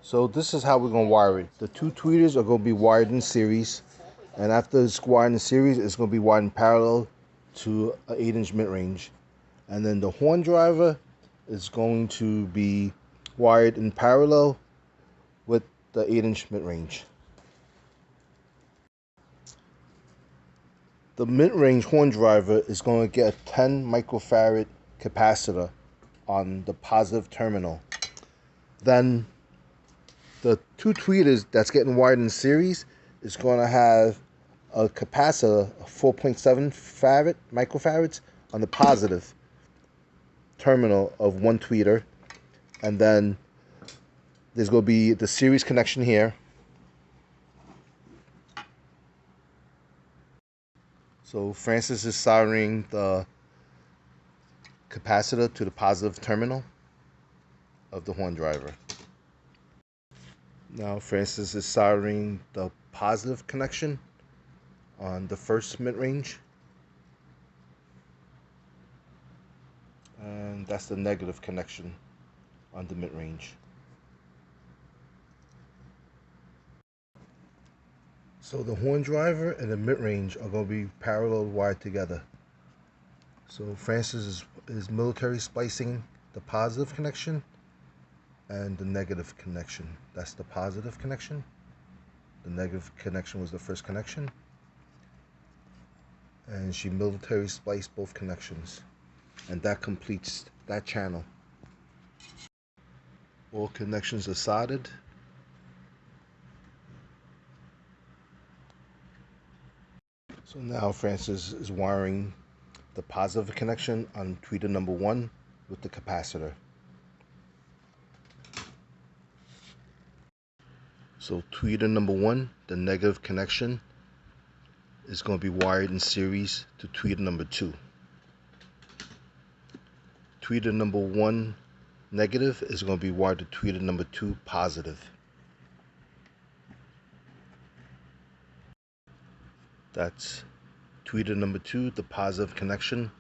So this is how we're going to wire it. The two tweeters are going to be wired in series. And after it's wired in series, it's going to be wired in parallel to an 8-inch mid-range. And then the horn driver is going to be wired in parallel with the 8-inch mid-range. The mid-range horn driver is going to get a 10 microfarad capacitor on the positive terminal. Then the two tweeters that's getting wired in series is going to have a capacitor of 4.7 microfarads on the positive terminal of one tweeter. And then there's going to be the series connection here. So Francis is soldering the capacitor to the positive terminal of the horn driver. Now Francis is soldering the positive connection on the first mid-range. And that's the negative connection on the mid-range. So the horn driver and the mid-range are going to be parallel wired together. So Francis is military splicing the positive connection and the negative connection. That's the positive connection. The negative connection was the first connection. And she military spliced both connections. And that completes that channel. All connections are soldered. So now Francis is wiring the positive connection on tweeter number 1 with the capacitor. So tweeter number 1, the negative connection, is going to be wired in series to tweeter number 2. Tweeter number 1 negative is going to be wired to tweeter number 2 positive. That's tweeter number 2, the positive connection,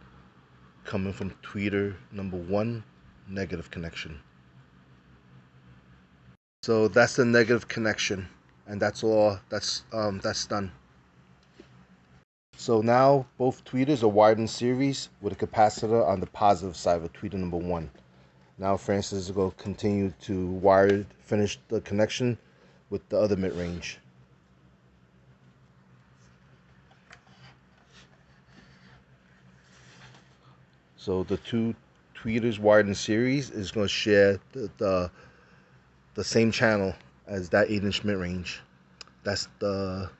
coming from tweeter number 1 negative connection. So that's the negative connection, and that's all. That's done. So now both tweeters are wired in series with a capacitor on the positive side of tweeter number 1. Now Francis is going to continue to finish the connection with the other mid-range. So the two tweeters wired in series is going to share the same channel as that 8-inch mid-range. That's the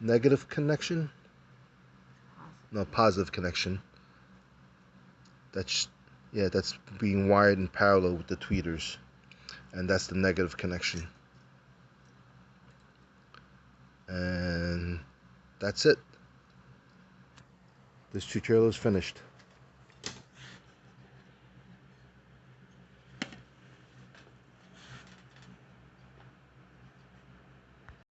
negative connection. No, positive connection. That's being wired in parallel with the tweeters, and that's the negative connection. And that's it. This tutorial is finished.